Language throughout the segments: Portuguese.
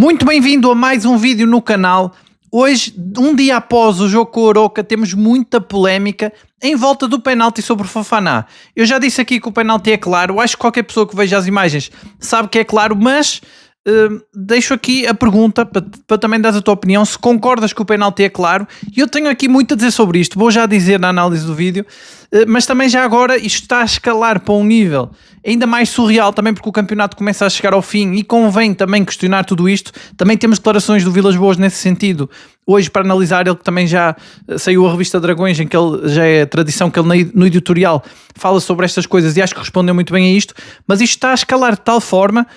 Muito bem-vindo a mais um vídeo no canal. Hoje, um dia após o jogo com o Arouca, temos muita polémica em volta do penalti sobre o Fofana. Eu já disse aqui que o penalti é claro, acho que qualquer pessoa que veja as imagens sabe que é claro, mas deixo aqui a pergunta para também dar a tua opinião, se concordas que o penalti é claro. E eu tenho aqui muito a dizer sobre isto, vou já dizer na análise do vídeo, mas também já agora isto está a escalar para um nível ainda mais surreal, também porque o campeonato começa a chegar ao fim e convém também questionar tudo isto. Também temos declarações do Vilas Boas nesse sentido hoje para analisar. Ele que também já saiu a revista Dragões, em que ele já é tradição que ele no editorial fala sobre estas coisas e acho que respondeu muito bem a isto, mas isto está a escalar de tal forma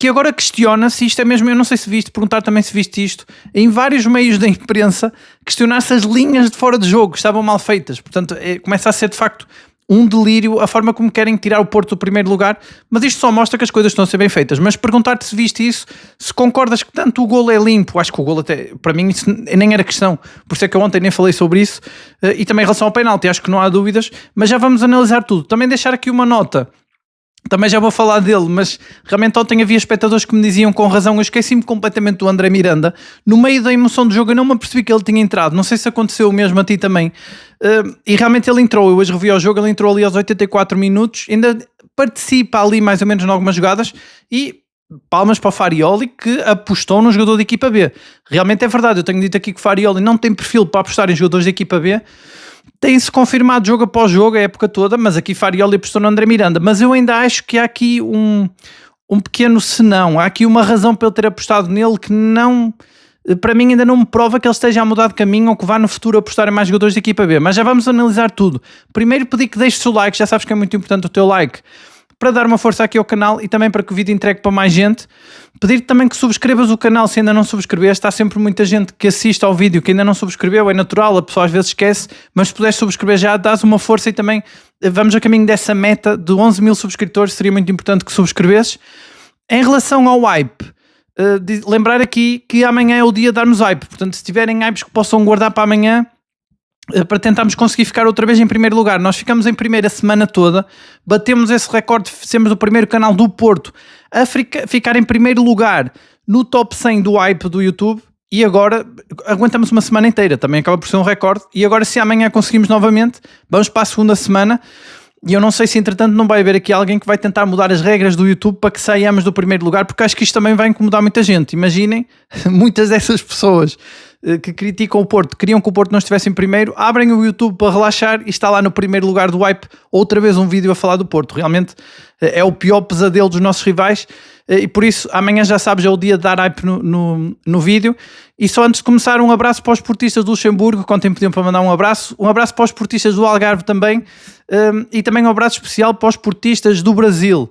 que agora questiona se isto é mesmo, eu não sei se viste, perguntar também se viste isto, em vários meios da imprensa, questionar se as linhas de fora de jogo estavam mal feitas. Portanto, começa a ser de facto um delírio a forma como querem tirar o Porto do primeiro lugar, mas isto só mostra que as coisas estão a ser bem feitas. Mas perguntar-te se viste isso, se concordas que tanto o golo é limpo, acho que o golo até, para mim isso nem era questão, por isso é que eu ontem nem falei sobre isso, e também em relação ao penalti, acho que não há dúvidas, mas já vamos analisar tudo. Também deixar aqui uma nota, também já vou falar dele, mas realmente ontem havia espectadores que me diziam com razão, eu esqueci-me completamente do André Miranda, no meio da emoção do jogo eu não me apercebi que ele tinha entrado, não sei se aconteceu o mesmo a ti também, e realmente ele entrou, eu hoje revi ao jogo, ele entrou ali aos 84 minutos, ainda participa ali mais ou menos em algumas jogadas e palmas para o Farioli que apostou no jogador de equipa B. Realmente é verdade, eu tenho dito aqui que o Farioli não tem perfil para apostar em jogadores de equipa B. Tem-se confirmado jogo após jogo a época toda, mas aqui Farioli apostou no André Miranda. Mas eu ainda acho que há aqui um pequeno senão. Há aqui uma razão para ele ter apostado nele que não, para mim ainda não me prova que ele esteja a mudar de caminho ou que vá no futuro apostar em mais jogadores de equipa B. Mas já vamos analisar tudo. Primeiro pedir que deixes o like, já sabes que é muito importante o teu like, para dar uma força aqui ao canal e também para que o vídeo entregue para mais gente. Pedir-te também que subscrevas o canal se ainda não subscreveste. Há sempre muita gente que assiste ao vídeo que ainda não subscreveu, é natural, a pessoa às vezes esquece, mas se puderes subscrever já, dás uma força e também vamos a caminho dessa meta de 11 mil subscritores, seria muito importante que subscrevesses. Em relação ao hype, lembrar aqui que amanhã é o dia de darmos hype, portanto se tiverem hypes que possam guardar para amanhã, para tentarmos conseguir ficar outra vez em primeiro lugar. Nós ficamos em primeiro a semana toda, batemos esse recorde, sermos o primeiro canal do Porto a ficar em primeiro lugar no top 100 do hype do YouTube, e agora aguentamos uma semana inteira, também acaba por ser um recorde, e agora se amanhã conseguimos novamente, vamos para a segunda semana, e eu não sei se entretanto não vai haver aqui alguém que vai tentar mudar as regras do YouTube para que saiamos do primeiro lugar, porque acho que isto também vai incomodar muita gente. Imaginem, muitas dessas pessoas que criticam o Porto, queriam que o Porto não estivesse em primeiro, abrem o YouTube para relaxar e está lá no primeiro lugar do hype outra vez um vídeo a falar do Porto. Realmente é o pior pesadelo dos nossos rivais, e por isso amanhã já sabes, é o dia de dar hype no vídeo. E só antes de começar, um abraço para os portistas do Luxemburgo, que ontem pediam para mandar um abraço para os portistas do Algarve também, e também um abraço especial para os portistas do Brasil.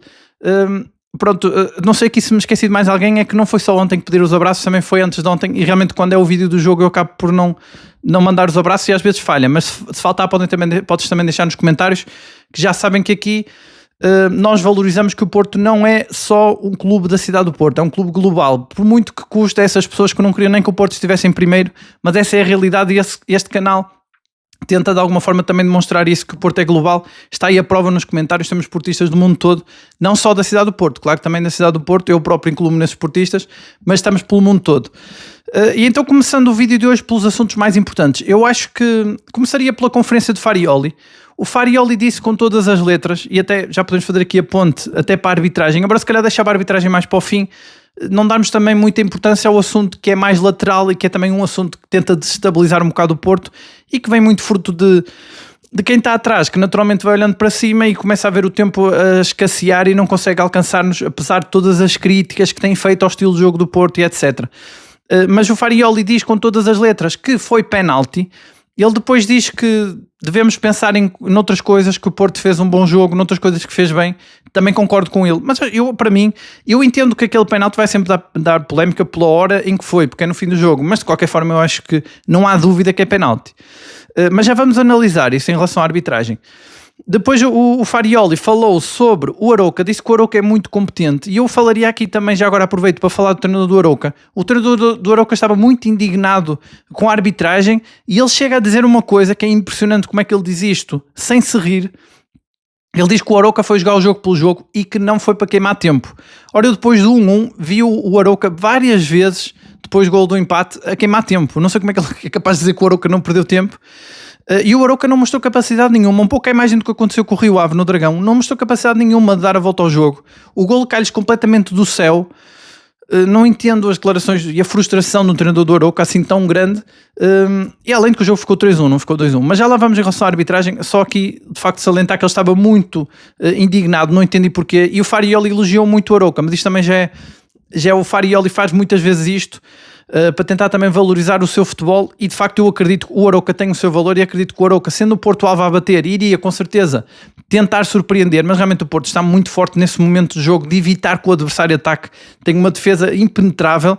Pronto, não sei aqui se me esqueci de mais alguém, é que não foi só ontem que pedir os abraços, também foi antes de ontem, e realmente quando é o vídeo do jogo eu acabo por não mandar os abraços e às vezes falha, mas se faltar podes também deixar nos comentários, que já sabem que aqui nós valorizamos que o Porto não é só um clube da cidade do Porto, é um clube global, por muito que custe a essas pessoas que não queriam nem que o Porto estivesse em primeiro, mas essa é a realidade, e este canal tenta de alguma forma também demonstrar isso, que o Porto é global. Está aí a prova nos comentários, temos portistas do mundo todo, não só da cidade do Porto, claro que também da cidade do Porto, eu próprio incluo-me nesses portistas, mas estamos pelo mundo todo. E então, começando o vídeo de hoje pelos assuntos mais importantes, eu acho que começaria pela conferência de Farioli. O Farioli disse com todas as letras, e até já podemos fazer aqui a ponte até para a arbitragem, agora se calhar deixava a arbitragem mais para o fim, não darmos também muita importância ao assunto que é mais lateral e que é também um assunto que tenta desestabilizar um bocado o Porto e que vem muito fruto de quem está atrás, que naturalmente vai olhando para cima e começa a ver o tempo a escassear e não consegue alcançar-nos, apesar de todas as críticas que tem feito ao estilo de jogo do Porto e etc. Mas o Farioli diz com todas as letras que foi penalti. Ele depois diz que devemos pensar noutras coisas, que o Porto fez um bom jogo, noutras coisas que fez bem, também concordo com ele, mas para mim, eu entendo que aquele penalti vai sempre dar polémica pela hora em que foi, porque é no fim do jogo, mas de qualquer forma eu acho que não há dúvida que é penalti. Mas já vamos analisar isso em relação à arbitragem. Depois o Farioli falou sobre o Arouca, disse que o Arouca é muito competente, e eu falaria aqui também, já agora aproveito para falar do treinador do Arouca. O treinador do Arouca estava muito indignado com a arbitragem, e ele chega a dizer uma coisa que é impressionante, como é que ele diz isto, sem se rir, Ele diz que o Arouca foi jogar o jogo pelo jogo e que não foi para queimar tempo. Ora, eu depois do 1-1 vi o Arouca várias vezes, depois do gol do empate, a queimar tempo. Não sei como é que ele é capaz de dizer que o Arouca não perdeu tempo. E o Arouca não mostrou capacidade nenhuma, um pouco a imagem do que aconteceu com o Rio Ave no Dragão, não mostrou capacidade nenhuma de dar a volta ao jogo. O golo cai-lhes completamente do céu. Não entendo as declarações e a frustração do treinador do Arouca assim tão grande, e além de que o jogo ficou 3-1, não ficou 2-1, mas já lá vamos em relação à arbitragem. Só aqui de facto salientar que ele estava muito indignado, não entendi porquê, e o Farioli elogiou muito o Arouca, mas isto também já é o Farioli faz muitas vezes isto, para tentar também valorizar o seu futebol, e de facto eu acredito que o Arouca tem o seu valor, e acredito que o Arouca, sendo o Porto alvo a bater, iria com certeza tentar surpreender, mas realmente o Porto está muito forte nesse momento do jogo de evitar que o adversário ataque, tem uma defesa impenetrável.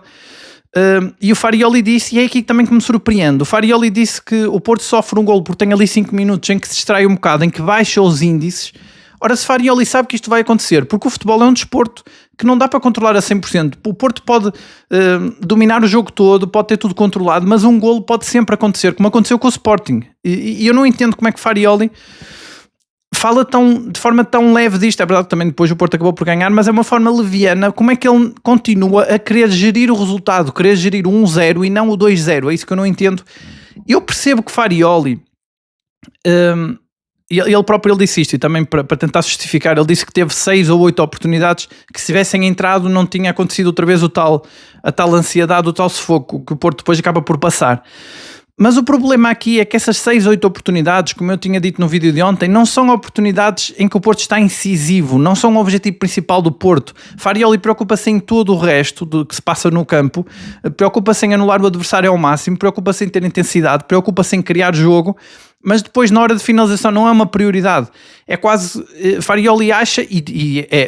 E o Farioli disse, e é aqui também que me surpreende, o Farioli disse que o Porto sofre um golo porque tem ali 5 minutos em que se distrai um bocado, em que baixa os índices. Ora, se Farioli sabe que isto vai acontecer, porque o futebol é um desporto que não dá para controlar a 100%. O Porto pode dominar o jogo todo, pode ter tudo controlado, mas um golo pode sempre acontecer, como aconteceu com o Sporting. E eu não entendo como é que Farioli fala de forma tão leve disto. É verdade que também depois o Porto acabou por ganhar, mas é uma forma leviana. Como é que ele continua a querer gerir o resultado, querer gerir o 1-0 e não o 2-0? É isso que eu não entendo. Eu percebo que Farioli... ele próprio disse isto, e também para tentar justificar, ele disse que teve 6 ou 8 oportunidades que, se tivessem entrado, não tinha acontecido outra vez a tal ansiedade, o tal sufoco que o Porto depois acaba por passar. Mas o problema aqui é que essas 6 ou 8 oportunidades, como eu tinha dito no vídeo de ontem, não são oportunidades em que o Porto está incisivo, não são o objetivo principal do Porto. Farioli preocupa-se em todo o resto do que se passa no campo, preocupa-se em anular o adversário ao máximo, preocupa-se em ter intensidade, preocupa-se em criar jogo, mas depois na hora de finalização não é uma prioridade. É quase, Farioli acha,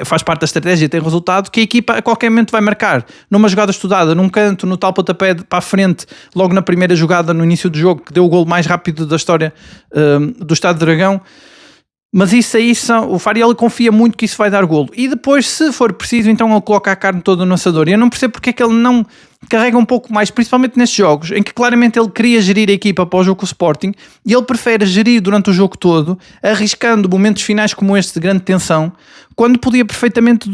faz parte da estratégia e tem resultado, que a equipa a qualquer momento vai marcar, numa jogada estudada, num canto, no tal pontapé para a frente, logo na primeira jogada no início do jogo, que deu o golo mais rápido da história do Estádio do Dragão. Mas isso aí, o Farioli confia muito que isso vai dar golo. E depois, se for preciso, então ele coloca a carne toda no assador. E eu não percebo porque é que ele não carrega um pouco mais, principalmente nestes jogos, em que claramente ele queria gerir a equipa para o jogo com o Sporting, e ele prefere gerir durante o jogo todo, arriscando momentos finais como este de grande tensão, quando podia perfeitamente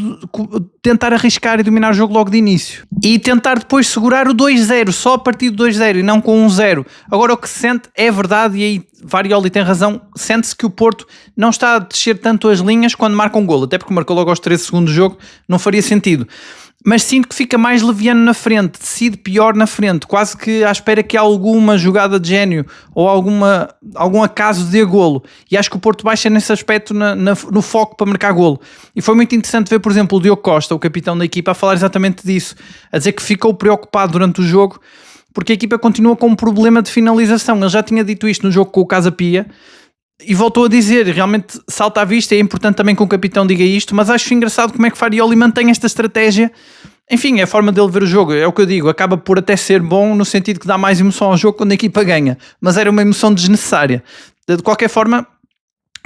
tentar arriscar e dominar o jogo logo de início. E tentar depois segurar o 2-0, só a partir do 2-0 e não com 1-0. Agora o que se sente é verdade, e aí Farioli tem razão, sente-se que o Porto não está a descer tanto as linhas quando marca um golo, até porque marcou logo aos 13 segundos do jogo, não faria sentido. Mas sinto que fica mais leviano na frente, decide pior na frente, quase que à espera que alguma jogada de gênio ou algum acaso dê golo. E acho que o Porto baixa nesse aspecto no foco para marcar golo. E foi muito interessante ver, por exemplo, o Diogo Costa, o capitão da equipa, a falar exatamente disso, a dizer que ficou preocupado durante o jogo porque a equipa continua com um problema de finalização. Ele já tinha dito isto no jogo com o Casa Pia, e voltou a dizer, realmente salta à vista, é importante também que o capitão diga isto, mas acho engraçado como é que Farioli mantém esta estratégia. Enfim, é a forma dele ver o jogo, é o que eu digo, acaba por até ser bom no sentido que dá mais emoção ao jogo quando a equipa ganha, mas era uma emoção desnecessária. De qualquer forma,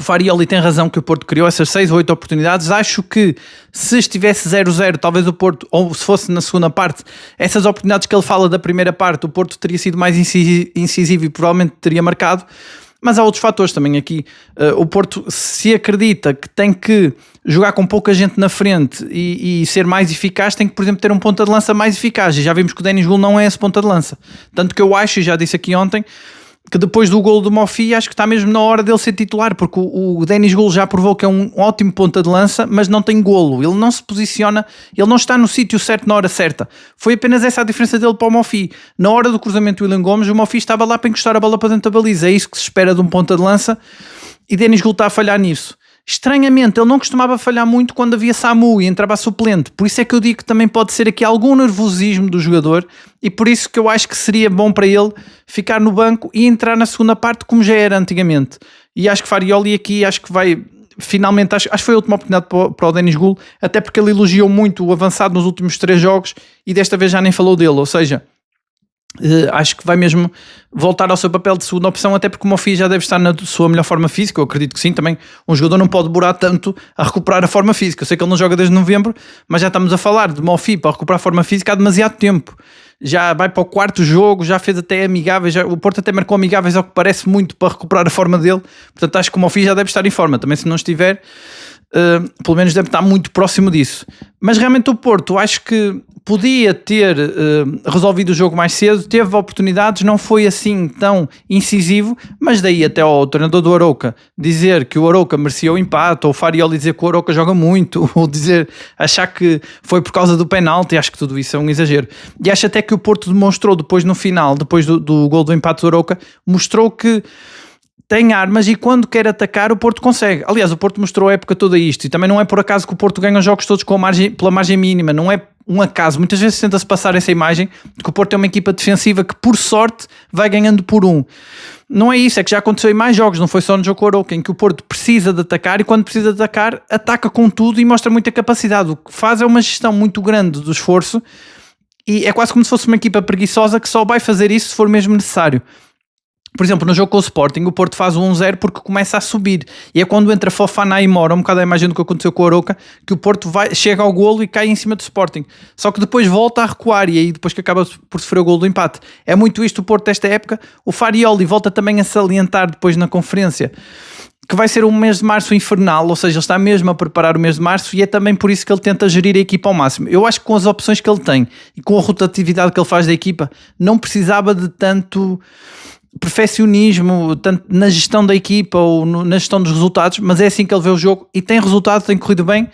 Farioli tem razão que o Porto criou essas 6 ou 8 oportunidades. Acho que se estivesse 0-0, talvez o Porto, ou se fosse na segunda parte, essas oportunidades que ele fala da primeira parte, o Porto teria sido mais incisivo e provavelmente teria marcado. Mas há outros fatores também aqui. O Porto, se acredita que tem que jogar com pouca gente na frente e ser mais eficaz, tem que, por exemplo, ter um ponta de lança mais eficaz. E já vimos que o Denis Goul não é esse ponta de lança. Tanto que eu acho, e já disse aqui ontem, que depois do golo do Mofi, acho que está mesmo na hora dele ser titular, porque o Denis Goul já provou que é um ótimo ponta de lança, mas não tem golo, ele não se posiciona, ele não está no sítio certo na hora certa. Foi apenas essa a diferença dele para o Mofi. Na hora do cruzamento do William Gomes, o Mofi estava lá para encostar a bola para dentro da baliza. É isso que se espera de um ponta de lança, e Denis Goul está a falhar nisso. Estranhamente, ele não costumava falhar muito quando havia Samu e entrava a suplente, por isso é que eu digo que também pode ser aqui algum nervosismo do jogador, e por isso que eu acho que seria bom para ele ficar no banco e entrar na segunda parte como já era antigamente. E acho que Farioli aqui, acho que vai finalmente, acho que foi a última oportunidade para o Denis Goul, até porque ele elogiou muito o avançado nos últimos 3 jogos e desta vez já nem falou dele, ou seja, acho que vai mesmo voltar ao seu papel de segunda opção, até porque o Mofi já deve estar na sua melhor forma física. Eu acredito que sim, também um jogador não pode demorar tanto a recuperar a forma física. Eu sei que ele não joga desde novembro, mas já estamos a falar de Mofi para recuperar a forma física há demasiado tempo. já vai para o quarto jogo, já fez até amigáveis, o Porto até marcou amigáveis ao que parece muito para recuperar a forma dele, portanto acho que o Monfils já deve estar em forma, também se não estiver, pelo menos deve estar muito próximo disso. Mas realmente o Porto acho que podia ter resolvido o jogo mais cedo, teve oportunidades, não foi assim tão incisivo, mas daí até ao treinador do Arouca dizer que o Arouca merecia o empate, ou o Farioli dizer que o Arouca joga muito, ou achar que foi por causa do penalti, acho que tudo isso é um exagero. E acho até que o Porto demonstrou depois no final, depois do gol do empate do Arouca, mostrou que tem armas e quando quer atacar o Porto consegue. Aliás, o Porto mostrou a época toda isto, e também não é por acaso que o Porto ganha os jogos todos pela margem mínima, não é um acaso. Muitas vezes tenta-se passar essa imagem de que o Porto é uma equipa defensiva que por sorte vai ganhando por um. Não é isso, é que já aconteceu em mais jogos, não foi só no jogo com o Arouca, em que o Porto precisa de atacar e quando precisa de atacar, ataca com tudo e mostra muita capacidade. O que faz é uma gestão muito grande do esforço e é quase como se fosse uma equipa preguiçosa que só vai fazer isso se for mesmo necessário. Por exemplo, no jogo com o Sporting, o Porto faz o 1-0 porque começa a subir. E é quando entra Fofana e Mora, um bocado a imagem do que aconteceu com o Arouca, que o Porto chega ao golo e cai em cima do Sporting. Só que depois volta a recuar e aí depois que acaba por sofrer o golo do empate. É muito isto o Porto desta época. O Farioli volta também a salientar depois na conferência que vai ser um mês de março infernal, ou seja, ele está mesmo a preparar o mês de março e é também por isso que ele tenta gerir a equipa ao máximo. Eu acho que com as opções que ele tem e com a rotatividade que ele faz da equipa, não precisava de tanto perfeccionismo, tanto na gestão da equipa ou na gestão dos resultados, mas é assim que ele vê o jogo e tem resultado, tem corrido bem.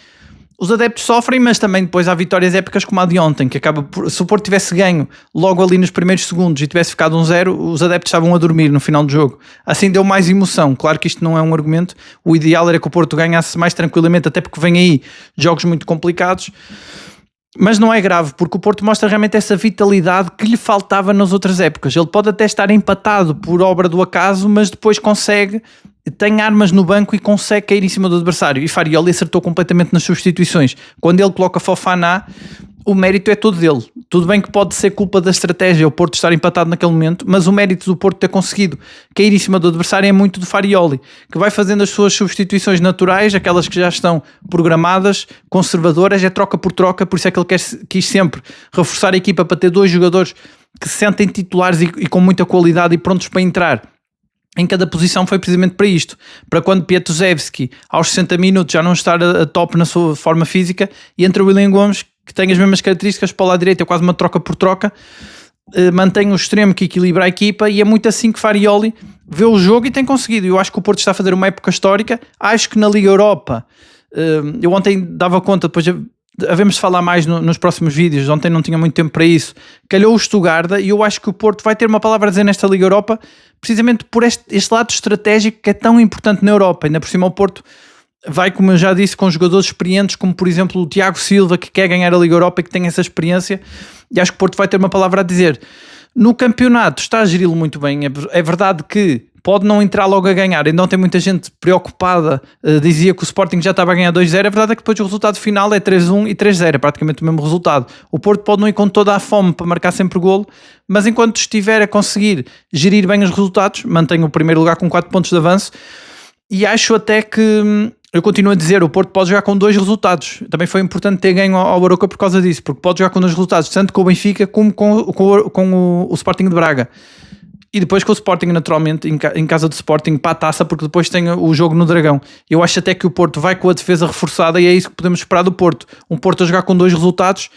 Os adeptos sofrem, mas também depois há vitórias épicas como a de ontem, que acaba por, se o Porto tivesse ganho logo ali nos primeiros segundos e tivesse ficado 1-0, os adeptos estavam a dormir no final do jogo. Assim deu mais emoção. Claro que isto não é um argumento, o ideal era que o Porto ganhasse mais tranquilamente, até porque vem aí jogos muito complicados. Mas não é grave, porque o Porto mostra realmente essa vitalidade que lhe faltava nas outras épocas. Ele pode até estar empatado por obra do acaso, mas depois consegue, tem armas no banco e consegue cair em cima do adversário. E Farioli acertou completamente nas substituições. Quando ele coloca Fofana, o mérito é todo dele. Tudo bem que pode ser culpa da estratégia, o Porto estar empatado naquele momento, mas o mérito do Porto ter conseguido cair em cima do adversário é muito do Farioli, que vai fazendo as suas substituições naturais, aquelas que já estão programadas, conservadoras, é troca por troca, por isso é que ele quis sempre reforçar a equipa para ter dois jogadores que se sentem titulares e com muita qualidade e prontos para entrar em cada posição. Foi precisamente para isto, para quando Piatusevski aos 60 minutos já não estar a top na sua forma física e entra o William Gomes, que tem as mesmas características para o lado direito, é quase uma troca por troca, mantém o extremo que equilibra a equipa e é muito assim que Farioli vê o jogo e tem conseguido. Eu acho que o Porto está a fazer uma época histórica, acho que na Liga Europa, eu ontem dava conta, depois havemos de falar mais nos próximos vídeos, ontem não tinha muito tempo para isso, calhou o Stuttgart e eu acho que o Porto vai ter uma palavra a dizer nesta Liga Europa, precisamente por este lado estratégico que é tão importante na Europa. Ainda por cima o Porto vai, como eu já disse, com jogadores experientes, como por exemplo o Tiago Silva, que quer ganhar a Liga Europa e que tem essa experiência, e acho que o Porto vai ter uma palavra a dizer. No campeonato está a geri-lo muito bem, é verdade que pode não entrar logo a ganhar, ainda não tem muita gente preocupada, dizia que o Sporting já estava a ganhar 2-0, a verdade é que depois o resultado final é 3-1 e 3-0, é praticamente o mesmo resultado. O Porto pode não ir com toda a fome para marcar sempre golo, mas enquanto estiver a conseguir gerir bem os resultados, mantém o primeiro lugar com 4 pontos de avanço, e acho até que, eu continuo a dizer, o Porto pode jogar com 2 resultados. Também foi importante ter ganho ao Arouca por causa disso, porque pode jogar com 2 resultados, tanto com o Benfica como com o Sporting de Braga. E depois com o Sporting, naturalmente, em casa do Sporting, para a taça, porque depois tem o jogo no Dragão. Eu acho até que o Porto vai com a defesa reforçada e é isso que podemos esperar do Porto. Um Porto a jogar com 2 resultados,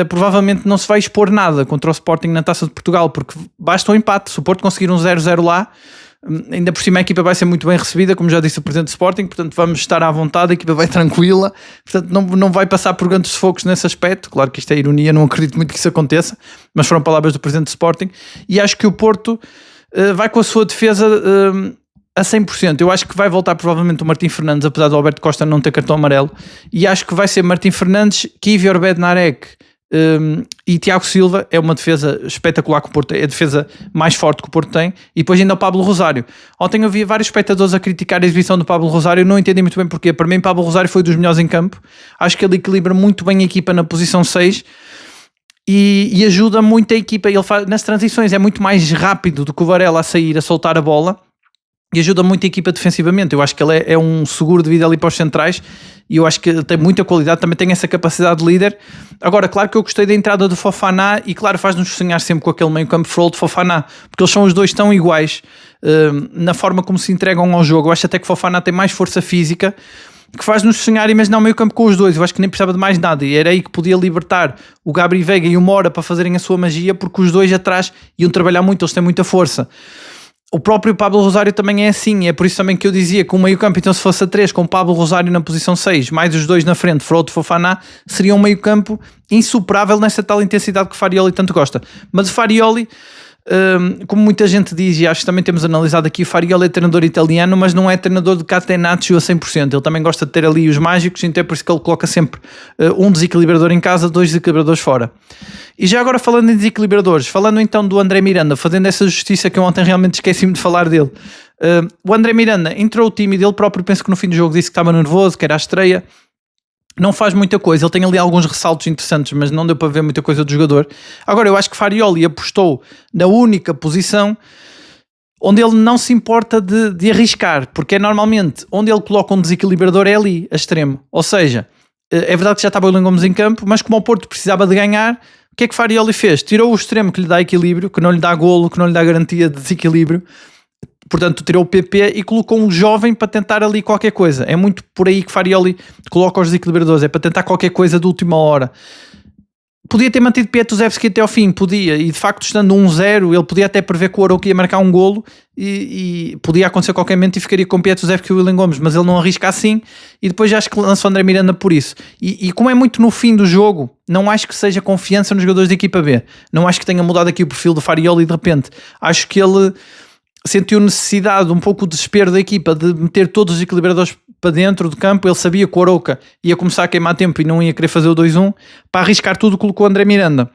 provavelmente não se vai expor nada contra o Sporting na Taça de Portugal, porque basta um empate. Se o Porto conseguir um 0-0 lá, ainda por cima a equipa vai ser muito bem recebida, como já disse o Presidente do Sporting, portanto vamos estar à vontade, a equipa vai tranquila, portanto não vai passar por grandes sufocos nesse aspecto. Claro que isto é ironia, não acredito muito que isso aconteça, mas foram palavras do Presidente do Sporting, e acho que o Porto vai com a sua defesa a 100%. Eu acho que vai voltar provavelmente o Martim Fernandes, apesar do Alberto Costa não ter cartão amarelo, e acho que vai ser Martim Fernandes, Kivio Bednarek e Tiago Silva. É uma defesa espetacular que o Porto, é a defesa mais forte que o Porto tem, e depois ainda o Pablo Rosário. Ontem havia vários espectadores a criticar a exibição do Pablo Rosário, não entendi muito bem porquê. Para mim Pablo Rosário foi dos melhores em campo, acho que ele equilibra muito bem a equipa na posição 6 e ajuda muito a equipa. Ele faz, nas transições é muito mais rápido do que o Varela a sair, a soltar a bola, e ajuda muito a equipa defensivamente. Eu acho que ele é um seguro de vida ali para os centrais e eu acho que ele tem muita qualidade, também tem essa capacidade de líder. Agora, claro que eu gostei da entrada do Fofana e claro faz-nos sonhar sempre com aquele meio campo Frollo de Fofana, porque eles são os dois tão iguais na forma como se entregam ao jogo. Eu acho até que Fofana tem mais força física, que faz-nos sonhar e imaginar o meio campo com os dois. Eu acho que nem precisava de mais nada e era aí que podia libertar o Gabri Veiga e o Mora para fazerem a sua magia, porque os dois atrás iam trabalhar muito, eles têm muita força. O próprio Pablo Rosário também é assim, é por isso também que eu dizia que o meio campo, então se fosse a 3 com o Pablo Rosário na posição 6, mais os dois na frente, Frollo e Fofana, seria um meio campo insuperável nessa tal intensidade que o Farioli tanto gosta. Mas o Farioli, como muita gente diz, e acho que também temos analisado aqui, o Farioli é treinador italiano, mas não é treinador de catenaccio a 100%, ele também gosta de ter ali os mágicos, então é por isso que ele coloca sempre um desequilibrador em casa, 2 desequilibradores fora. E já agora falando em desequilibradores, falando então do André Miranda, fazendo essa justiça que eu ontem realmente esqueci-me de falar dele, o André Miranda entrou tímido, ele próprio penso que no fim do jogo disse que estava nervoso, que era a estreia, não faz muita coisa, ele tem ali alguns ressaltos interessantes, mas não deu para ver muita coisa do jogador. Agora eu acho que Farioli apostou na única posição onde ele não se importa de arriscar, porque é normalmente onde ele coloca um desequilibrador é ali, a extremo, ou seja, é verdade que já estava o William Gomes em campo, mas como o Porto precisava de ganhar, o que é que Farioli fez? Tirou o extremo que lhe dá equilíbrio, que não lhe dá golo, que não lhe dá garantia de desequilíbrio, portanto tirou o PP e colocou um jovem para tentar ali qualquer coisa. É muito por aí que Farioli coloca os desequilibradores, é para tentar qualquer coisa de última hora. Podia ter mantido Pietuzevski até ao fim, podia, e de facto estando 1-0 ele podia até prever que o Arouca ia marcar um golo e podia acontecer a qualquer momento e ficaria com Pietuzevski e o William Gomes, mas ele não arrisca assim e depois já acho que lançou André Miranda por isso. E como é muito no fim do jogo, não acho que seja confiança nos jogadores da equipa B, não acho que tenha mudado aqui o perfil do Farioli de repente, acho que ele sentiu necessidade, um pouco o desespero da equipa de meter todos os equilibradores para dentro do campo. Ele sabia que o Arouca ia começar a queimar tempo e não ia querer fazer o 2-1, para arriscar tudo colocou o André Miranda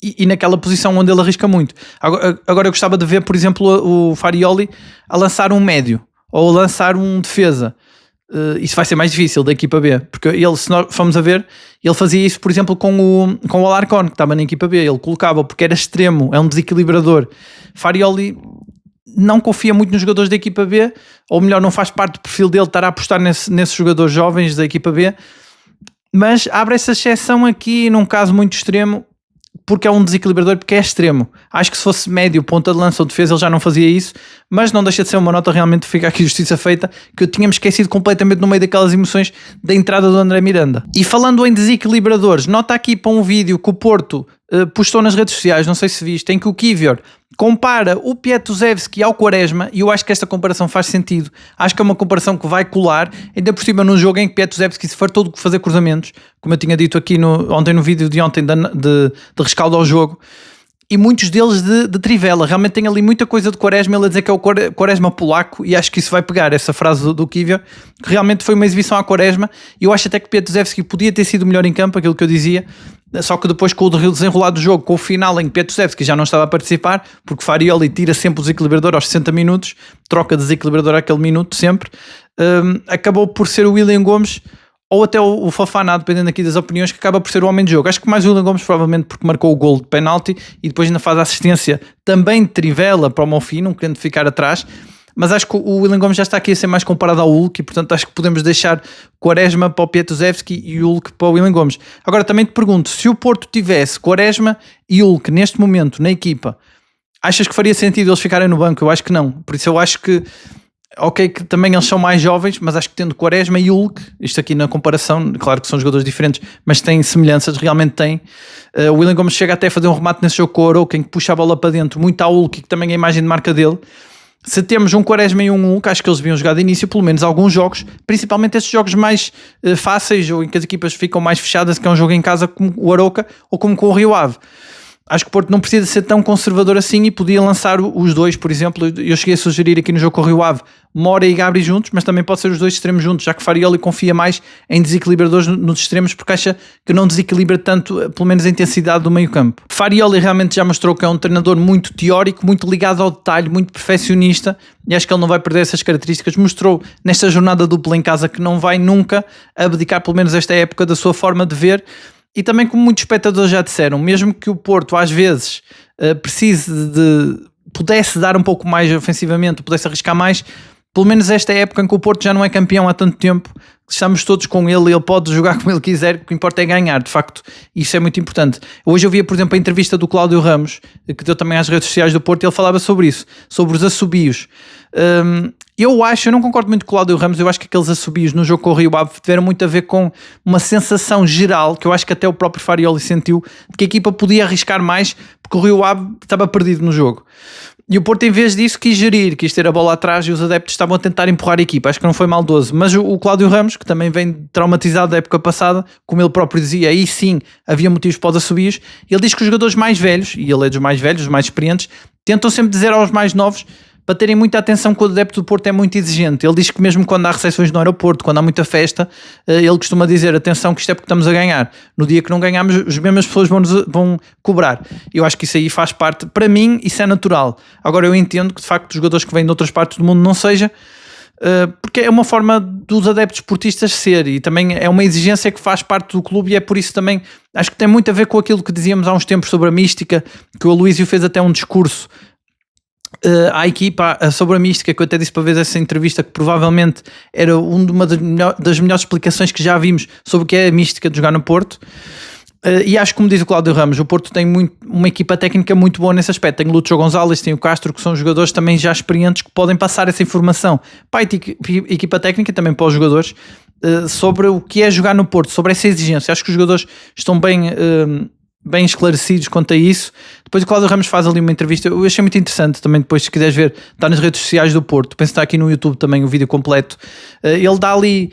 e naquela posição onde ele arrisca muito. Agora eu gostava de ver, por exemplo, o Farioli a lançar um médio ou a lançar um defesa. Isso vai ser mais difícil da equipa B, porque ele, se nós formos a ver, ele fazia isso por exemplo com o Alarcón, que estava na equipa B, ele colocava porque era extremo, é um desequilibrador. Farioli não confia muito nos jogadores da equipa B, ou melhor, não faz parte do perfil dele estar a apostar nesses jogadores jovens da equipa B, mas abre essa exceção aqui num caso muito extremo, porque é um desequilibrador, porque é extremo. Acho que se fosse médio, ponta de lança ou defesa, ele já não fazia isso, mas não deixa de ser uma nota, realmente fica aqui justiça feita, que eu tinha-me esquecido completamente no meio daquelas emoções da entrada do André Miranda. E falando em desequilibradores, nota aqui para um vídeo que o Porto postou nas redes sociais, não sei se viste, em que o Kivior compara o Pietuzevski ao Quaresma, e eu acho que esta comparação faz sentido, acho que é uma comparação que vai colar, ainda por cima num jogo em que Pietuzevski se fartou de fazer cruzamentos, como eu tinha dito aqui ontem no vídeo de ontem de rescaldo ao jogo, e muitos deles de trivela. Realmente tem ali muita coisa de Quaresma, ele a dizer que é o Quaresma polaco, e acho que isso vai pegar, essa frase do Kivior, que realmente foi uma exibição à Quaresma, e eu acho até que Pietuzevski podia ter sido melhor em campo, aquilo que eu dizia, só que depois com o desenrolar do jogo, com o final em que Pietuzevski já não estava a participar, porque Farioli tira sempre o desequilibrador aos 60 minutos, troca desequilibrador àquele minuto sempre, acabou por ser o William Gomes, ou até o Fofana, dependendo aqui das opiniões, que acaba por ser o homem de jogo. Acho que mais o William Gomes provavelmente porque marcou o gol de penalti e depois ainda faz a assistência também de trivela para o Monfim, não querendo ficar atrás, mas acho que o William Gomes já está aqui a ser mais comparado ao Hulk e portanto acho que podemos deixar Quaresma para o Pietuzevski e o Hulk para o William Gomes. Agora também te pergunto, se o Porto tivesse Quaresma e Hulk neste momento na equipa, achas que faria sentido eles ficarem no banco? Eu acho que não, por isso eu acho que ok, que também eles são mais jovens, mas acho que tendo Quaresma e Hulk, isto aqui na comparação, claro que são jogadores diferentes, mas têm semelhanças, realmente têm. O William Gomes chega até a fazer um remate nesse jogo com o Arouca, em que puxa a bola para dentro, muito ao Hulk, que também é a imagem de marca dele. Se temos um Quaresma e um Hulk, acho que eles deviam jogar de início, pelo menos alguns jogos, principalmente esses jogos mais fáceis, ou em que as equipas ficam mais fechadas, que é um jogo em casa como o Arouca, ou como com o Rio Ave. Acho que o Porto não precisa ser tão conservador assim e podia lançar os dois, por exemplo. Eu cheguei a sugerir aqui no jogo com o Rio Ave Mora e Gabri juntos, mas também pode ser os dois extremos juntos, já que Farioli confia mais em desequilibradores nos extremos porque acha que não desequilibra tanto, pelo menos a intensidade do meio campo. Farioli realmente já mostrou que é um treinador muito teórico, muito ligado ao detalhe, muito perfeccionista, e acho que ele não vai perder essas características. Mostrou nesta jornada dupla em casa que não vai nunca abdicar, pelo menos esta época, da sua forma de ver. E também, como muitos espectadores já disseram, mesmo que o Porto às vezes precise de pudesse dar um pouco mais ofensivamente, pudesse arriscar mais, pelo menos esta época em que o Porto já não é campeão há tanto tempo, estamos todos com ele pode jogar como ele quiser, o que importa é ganhar, de facto, isso é muito importante. Hoje eu via, por exemplo, a entrevista do Cláudio Ramos, que deu também às redes sociais do Porto, e ele falava sobre isso, sobre os assobios. Eu não concordo muito com o Cláudio Ramos, eu acho que aqueles assobios no jogo com o Rio Ave tiveram muito a ver com uma sensação geral, que eu acho que até o próprio Farioli sentiu, de que a equipa podia arriscar mais, porque o Rio Ave estava perdido no jogo. E o Porto, em vez disso, quis gerir, quis ter a bola atrás, e os adeptos estavam a tentar empurrar a equipa. Acho que não foi maldoso. Mas o Cláudio Ramos, que também vem traumatizado da época passada, como ele próprio dizia, aí sim havia motivos para os assobios, ele diz que os jogadores mais velhos, e ele é dos mais velhos, dos mais experientes, tentam sempre dizer aos mais novos para terem muita atenção, quando o adepto do Porto é muito exigente. Ele diz que mesmo quando há recepções no aeroporto, quando há muita festa, ele costuma dizer, atenção que isto é porque estamos a ganhar. No dia que não ganhamos, as mesmas pessoas vão cobrar. Eu acho que isso aí faz parte, para mim, isso é natural. Agora eu entendo que de facto os jogadores que vêm de outras partes do mundo não seja, porque é uma forma dos adeptos esportistas ser, e também é uma exigência que faz parte do clube, e é por isso também, acho que tem muito a ver com aquilo que dizíamos há uns tempos sobre a mística, que o Aloísio fez até um discurso à equipa sobre a mística, que eu até disse para ver essa entrevista, que provavelmente era uma das melhores explicações que já vimos sobre o que é a mística de jogar no Porto. E acho que, como diz o Cláudio Ramos, o Porto tem uma equipa técnica muito boa nesse aspecto. Tem o Lúcio Gonzalez, tem o Castro, que são jogadores também já experientes, que podem passar essa informação para a equipa técnica e também para os jogadores, sobre o que é jogar no Porto, sobre essa exigência. Acho que os jogadores estão bem esclarecidos quanto a isso. Depois o Cláudio Ramos faz ali uma entrevista, eu achei muito interessante também, depois se quiseres ver, está nas redes sociais do Porto, penso que está aqui no YouTube também o vídeo completo. Ele dá ali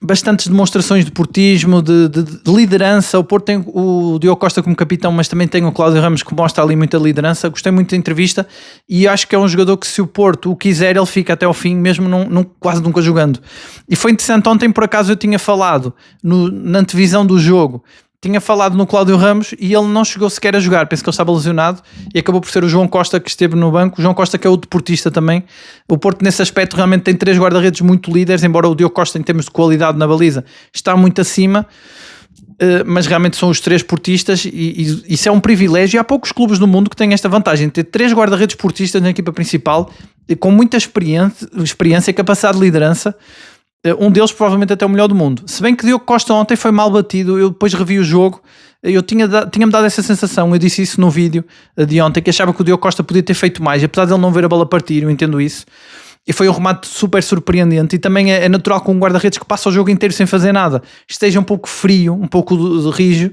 bastantes demonstrações de portismo, de liderança. O Porto tem o Diogo Costa como capitão, mas também tem o Cláudio Ramos, que mostra ali muita liderança. Gostei muito da entrevista, e acho que é um jogador que, se o Porto o quiser, ele fica até ao fim, mesmo quase nunca jogando. E foi interessante, ontem por acaso eu tinha falado na antevisão do jogo, tinha falado no Cláudio Ramos e ele não chegou sequer a jogar, penso que ele estava lesionado, e acabou por ser o João Costa que esteve no banco. O João Costa, que é o deportista também. O Porto nesse aspecto realmente tem 3 guarda-redes muito líderes, embora o Diogo Costa, em termos de qualidade na baliza, está muito acima, mas realmente são os 3 portistas, e isso é um privilégio, e há poucos clubes no mundo que têm esta vantagem de ter 3 guarda-redes portistas na equipa principal, com muita experiência e capacidade de liderança. Um deles provavelmente até o melhor do mundo. Se bem que Diogo Costa ontem foi mal batido, eu depois revi o jogo, eu tinha-me dado essa sensação, eu disse isso no vídeo de ontem, que achava que o Diogo Costa podia ter feito mais, apesar de ele não ver a bola partir, eu entendo isso, e foi um remate super surpreendente. E também é natural que um guarda-redes que passa o jogo inteiro sem fazer nada esteja um pouco frio, um pouco rijo,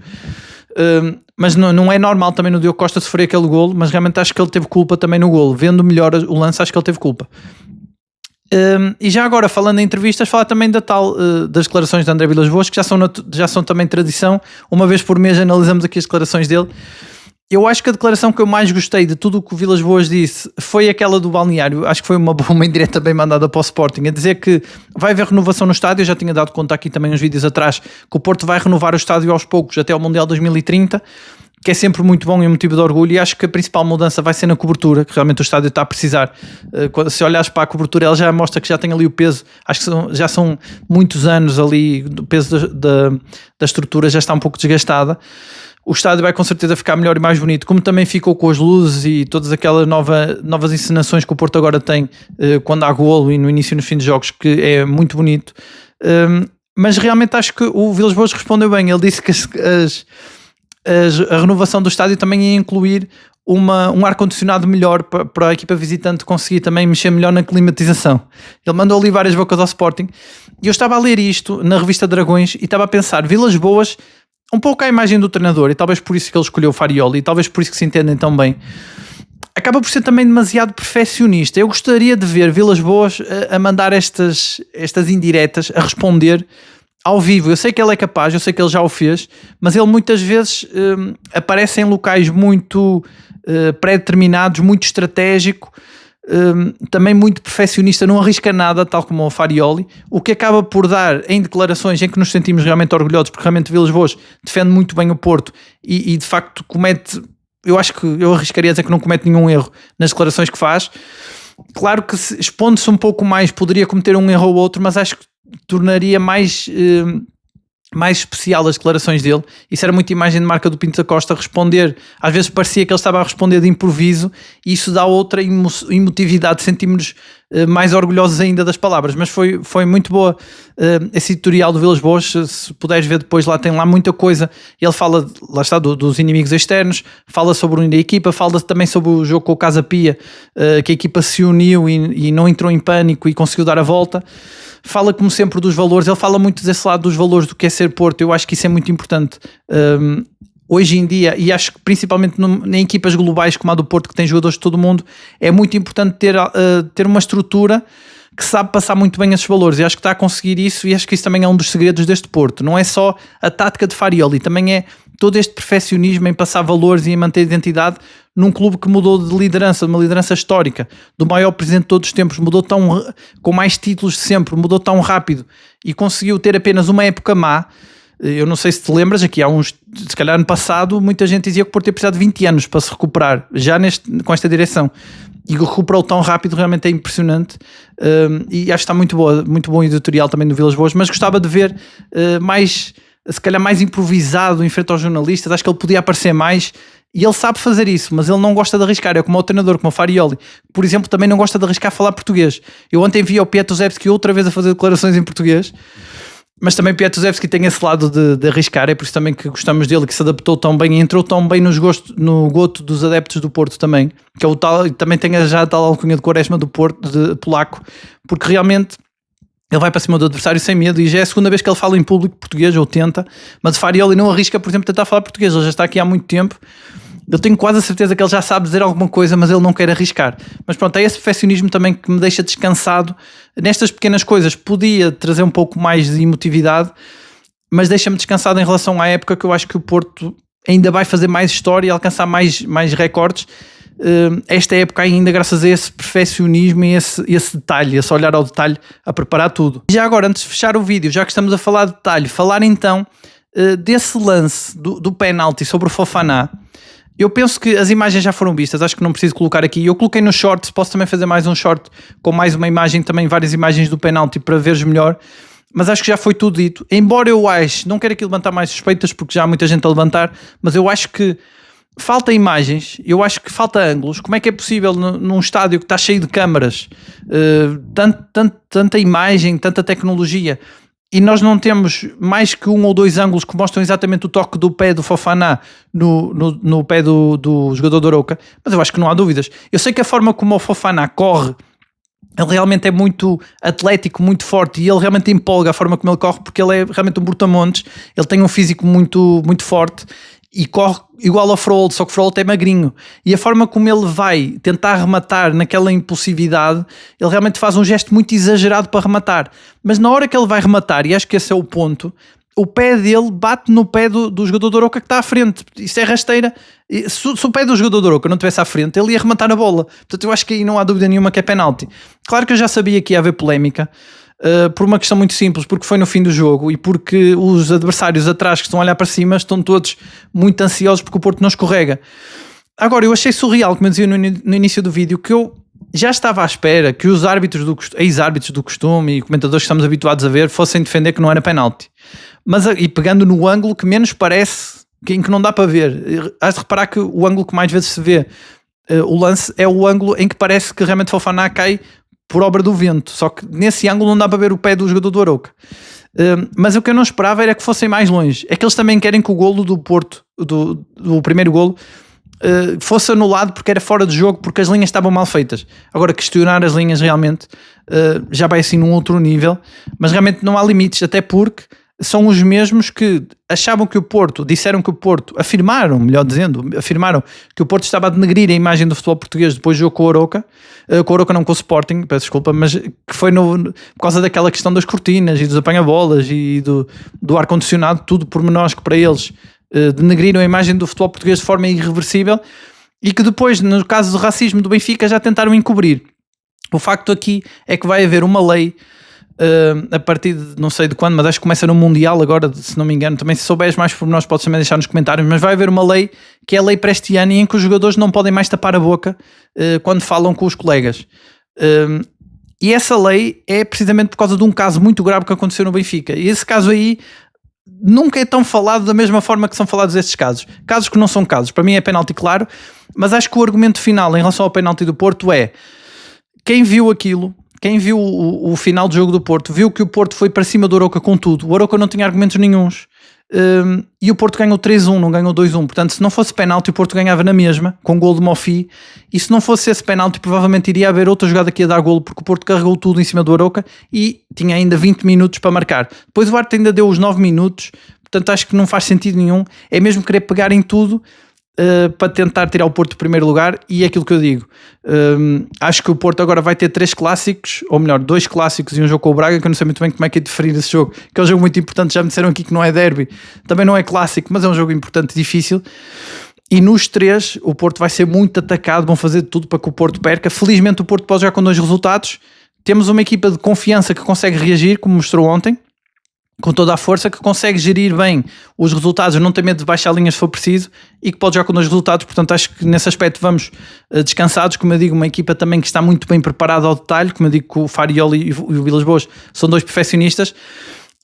mas não é normal também no Diogo Costa sofrer aquele golo, mas realmente acho que ele teve culpa também no golo. Vendo melhor o lance, acho que ele teve culpa. E já agora, falando em entrevistas, falar também das declarações de André Vilas-Boas, que já são também tradição. Uma vez por mês analisamos aqui as declarações dele. Eu acho que a declaração que eu mais gostei de tudo o que o Vilas-Boas disse foi aquela do balneário. Acho que foi uma indireta bem mandada para o Sporting, a dizer que vai haver renovação no estádio. Eu já tinha dado conta aqui também uns vídeos atrás, que o Porto vai renovar o estádio aos poucos até ao Mundial 2030, que é sempre muito bom e um motivo de orgulho. E acho que a principal mudança vai ser na cobertura, que realmente o estádio está a precisar. Se olhares para a cobertura, ela já mostra que já tem ali o peso. Acho que já são muitos anos ali, o peso da estrutura já está um pouco desgastada. O estádio vai com certeza ficar melhor e mais bonito, como também ficou com as luzes e todas aquelas novas encenações que o Porto agora tem, quando há golo e no início e no fim dos jogos, que é muito bonito. Mas realmente acho que o Vilas-Boas respondeu bem. Ele disse que a renovação do estádio também ia incluir um ar-condicionado melhor para a equipa visitante conseguir também mexer melhor na climatização. Ele mandou ali várias bocas ao Sporting, e eu estava a ler isto na revista Dragões e estava a pensar, Vilas-Boas, um pouco à imagem do treinador, e talvez por isso que ele escolheu o Farioli, e talvez por isso que se entendem tão bem, acaba por ser também demasiado perfeccionista. Eu gostaria de ver Vilas-Boas a mandar estas indiretas, a responder ao vivo. Eu sei que ele é capaz, eu sei que ele já o fez, mas ele muitas vezes aparece em locais muito pré-determinados, muito estratégico, também muito perfeccionista, não arrisca nada, tal como o Farioli, o que acaba por dar em declarações em que nos sentimos realmente orgulhosos, porque realmente Vilas-Boas defende muito bem o Porto e de facto comete, eu acho que eu arriscaria a dizer que não comete nenhum erro nas declarações que faz. Claro que expondo-se um pouco mais poderia cometer um erro ou outro, mas acho que tornaria mais mais especial as declarações dele. Isso era muita imagem de marca do Pinto da Costa responder, às vezes parecia que ele estava a responder de improviso, e isso dá outra emotividade, sentimos-nos mais orgulhosos ainda das palavras. Mas foi muito boa esse editorial do Vilas Boas. Se puderes ver depois, lá tem lá muita coisa. Ele fala, lá está, dos inimigos externos, fala sobre unir a equipa, fala também sobre o jogo com o Casa Pia, que a equipa se uniu e não entrou em pânico e conseguiu dar a volta. Fala, como sempre, dos valores. Ele fala muito desse lado dos valores do que é ser Porto. Eu acho que isso é muito importante hoje em dia, e acho que principalmente em equipas globais como a do Porto, que tem jogadores de todo o mundo, é muito importante ter uma estrutura que sabe passar muito bem esses valores, e acho que está a conseguir isso, e acho que isso também é um dos segredos deste Porto. Não é só a tática de Farioli, também é todo este perfeccionismo em passar valores e em manter identidade num clube que mudou de liderança, de uma liderança histórica, do maior presidente de todos os tempos, mudou com mais títulos de sempre, mudou tão rápido e conseguiu ter apenas uma época má. Eu não sei se te lembras, aqui há se calhar ano passado, muita gente dizia que o Porto ia precisar de 20 anos para se recuperar, já com esta direção. E recuperou tão rápido, realmente é impressionante. E acho que está muito bom editorial também do Vilas Boas, mas gostava de ver se calhar mais improvisado em frente aos jornalistas. Acho que ele podia aparecer mais, e ele sabe fazer isso, mas ele não gosta de arriscar. É como o treinador, como o Farioli, por exemplo, também não gosta de arriscar falar português. Eu ontem vi o Piatusevski outra vez a fazer declarações em português, mas também Piatusevski tem esse lado de arriscar. É por isso também que gostamos dele, que se adaptou tão bem e entrou tão bem no goto dos adeptos do Porto também, que é o tal, também tem já a tal alcunha de Quaresma do Porto, de polaco, porque realmente ele vai para cima do adversário sem medo, e já é a segunda vez que ele fala em público português, ou tenta. Mas o Farioli não arrisca, por exemplo, tentar falar português. Ele já está aqui há muito tempo. Eu tenho quase a certeza que ele já sabe dizer alguma coisa, mas ele não quer arriscar. Mas pronto, é esse perfeccionismo também que me deixa descansado nestas pequenas coisas. Podia trazer um pouco mais de emotividade, mas deixa-me descansado em relação à época, que eu acho que o Porto ainda vai fazer mais história e alcançar mais recordes. Esta época ainda, graças a esse perfeccionismo e esse detalhe, esse olhar ao detalhe, a preparar tudo. Já agora, antes de fechar o vídeo, já que estamos a falar de detalhe, falar então desse lance do penalti sobre o Fofana. Eu penso que as imagens já foram vistas, acho que não preciso colocar aqui. Eu coloquei no short, posso também fazer mais um short com mais uma imagem, também várias imagens do penalti para veres melhor, mas acho que já foi tudo dito. Embora eu ache, não quero aqui levantar mais suspeitas, porque já há muita gente a levantar, mas eu acho que falta imagens, eu acho que falta ângulos. Como é que é possível num estádio que está cheio de câmaras, tanta imagem, tanta tecnologia, e nós não temos mais que 1 ou 2 ângulos que mostram exatamente o toque do pé do Fofana no pé do jogador do Arouca? Mas eu acho que não há dúvidas. Eu sei que a forma como o Fofana corre, ele realmente é muito atlético, muito forte, e ele realmente empolga a forma como ele corre, porque ele é realmente um brutamontes. Ele tem um físico muito, muito forte e corre igual ao Frollo, só que o Frollo é magrinho, e a forma como ele vai tentar rematar naquela impulsividade, ele realmente faz um gesto muito exagerado para rematar, mas na hora que ele vai rematar, e acho que esse é o ponto, o pé dele bate no pé do jogador do Arouca que está à frente. Isso é rasteira. Se o pé do jogador do Arouca não estivesse à frente, ele ia rematar a bola. Portanto, eu acho que aí não há dúvida nenhuma que é penalti. Claro que eu já sabia que ia haver polémica, por uma questão muito simples, porque foi no fim do jogo e porque os adversários atrás que estão a olhar para cima estão todos muito ansiosos porque o Porto não escorrega. Agora, eu achei surreal, como eu dizia no início do vídeo, que eu já estava à espera que os árbitros ex-árbitros do costume e comentadores que estamos habituados a ver fossem defender que não era penalti. Mas, e pegando no ângulo que menos parece, em que não dá para ver, has de reparar que o ângulo que mais vezes se vê o lance é o ângulo em que parece que realmente Fofana cai por obra do vento, só que nesse ângulo não dá para ver o pé do jogador do Arouca. Mas o que eu não esperava era que fossem mais longe. É que eles também querem que o golo do Porto, do primeiro golo, fosse anulado porque era fora de jogo, porque as linhas estavam mal feitas. Agora, questionar as linhas realmente já vai assim num outro nível, mas realmente não há limites, até porque são os mesmos que achavam que o Porto, disseram que o Porto, afirmaram que o Porto estava a denegrir a imagem do futebol português depois do jogo com o Arouca, não com o Sporting, peço desculpa, mas que foi por causa daquela questão das cortinas e dos apanha-bolas e do ar-condicionado, tudo pormenores que para eles denegriram a imagem do futebol português de forma irreversível, e que depois, no caso do racismo do Benfica, já tentaram encobrir. O facto aqui é que vai haver uma lei a partir de não sei de quando, mas acho que começa no Mundial agora, se não me engano. Também, se souberes mais por nós, podes também deixar nos comentários, mas vai haver uma lei que é a lei para este ano, em que os jogadores não podem mais tapar a boca quando falam com os colegas. E essa lei é precisamente por causa de um caso muito grave que aconteceu no Benfica, e esse caso aí nunca é tão falado da mesma forma que são falados estes casos. Casos que não são casos. Para mim é penalti claro, mas acho que o argumento final em relação ao penalti do Porto é: quem viu aquilo, quem viu o final do jogo do Porto, viu que o Porto foi para cima do Arouca com tudo. O Arouca não tinha argumentos nenhuns. E o Porto ganhou 3-1, não ganhou 2-1. Portanto, se não fosse penalti, o Porto ganhava na mesma, com gol de Mofi. E se não fosse esse penalti, provavelmente iria haver outra jogada que ia dar golo, porque o Porto carregou tudo em cima do Arouca e tinha ainda 20 minutos para marcar. Depois o Arte ainda deu os 9 minutos, portanto acho que não faz sentido nenhum. É mesmo querer pegar em tudo para tentar tirar o Porto do primeiro lugar. E é aquilo que eu digo, acho que o Porto agora vai ter 3 clássicos, ou melhor, 2 clássicos e um jogo com o Braga, que eu não sei muito bem como é que é definir esse jogo, que é um jogo muito importante. Já me disseram aqui que não é derby, também não é clássico, mas é um jogo importante e difícil. E nos 3 o Porto vai ser muito atacado, vão fazer tudo para que o Porto perca. Felizmente o Porto pode jogar com 2 resultados. Temos uma equipa de confiança que consegue reagir, como mostrou ontem, com toda a força, que consegue gerir bem os resultados, não tem medo de baixar linhas se for preciso, e que pode jogar com 2 resultados. Portanto acho que nesse aspecto vamos descansados. Como eu digo, uma equipa também que está muito bem preparada ao detalhe. Como eu digo, que o Farioli e o Vilas Boas são 2 perfeccionistas,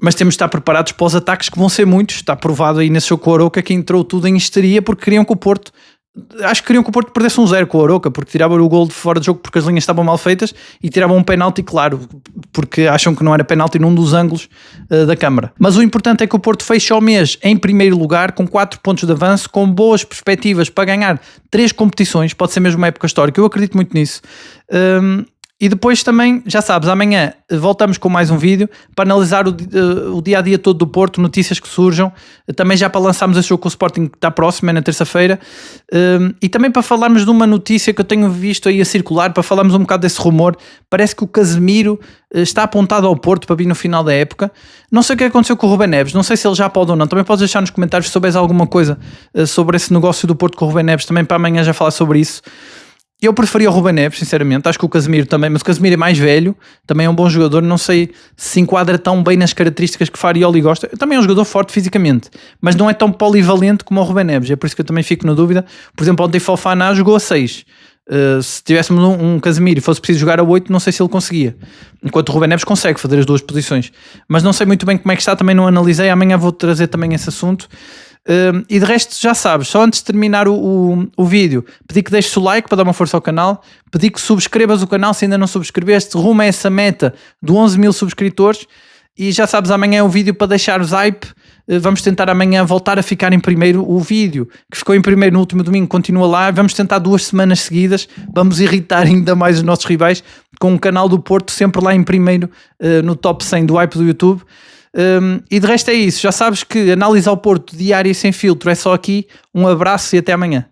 mas temos de estar preparados para os ataques, que vão ser muitos. Está provado aí nesse jogo com o Arouca que entrou tudo em histeria, porque queriam que o Porto, acho que queriam que o Porto perdesse 1-0 com o Arouca, porque tiravam o gol de fora de jogo porque as linhas estavam mal feitas, e tiravam um penalti, claro, porque acham que não era penalti num dos ângulos da câmara. Mas o importante é que o Porto fecha o mês em primeiro lugar, com 4 pontos de avanço, com boas perspectivas para ganhar 3 competições. Pode ser mesmo uma época histórica, eu acredito muito nisso. E depois também, já sabes, amanhã voltamos com mais um vídeo para analisar o dia-a-dia todo do Porto, notícias que surjam. Também já para lançarmos esse jogo com o Sporting, que está próximo, é na terça-feira. E também para falarmos de uma notícia que eu tenho visto aí a circular, para falarmos um bocado desse rumor. Parece que o Casemiro está apontado ao Porto para vir no final da época. Não sei o que aconteceu com o Rubén Neves, não sei se ele já pode ou não. Também podes deixar nos comentários se souberes alguma coisa sobre esse negócio do Porto com o Rubén Neves, também para amanhã já falar sobre isso. Eu preferia o Rubén Neves, sinceramente. Acho que o Casemiro também, mas o Casemiro é mais velho, também é um bom jogador. Não sei se enquadra tão bem nas características que o Farioli gosta. Também é um jogador forte fisicamente, mas não é tão polivalente como o Rubén Neves. É por isso que eu também fico na dúvida. Por exemplo, ontem Fofana jogou a 6. Se tivéssemos um Casemiro e fosse preciso jogar a 8, não sei se ele conseguia. Enquanto o Rubén Neves consegue fazer as 2 posições. Mas não sei muito bem como é que está, também não analisei. Amanhã vou trazer também esse assunto. E de resto já sabes, só antes de terminar o vídeo, pedi que deixes o like para dar uma força ao canal, pedi que subscrevas o canal se ainda não subscreveste, rumo a essa meta de 11.000 subscritores. E já sabes, amanhã é o vídeo para deixares hype. Vamos tentar amanhã voltar a ficar em primeiro. O vídeo que ficou em primeiro no último domingo continua lá. Vamos tentar 2 semanas seguidas. Vamos irritar ainda mais os nossos rivais, com o canal do Porto sempre lá em primeiro no top 100 do hype do YouTube. E de resto é isso. Já sabes que analisar o Porto diário e sem filtro é só aqui. Um abraço e até amanhã.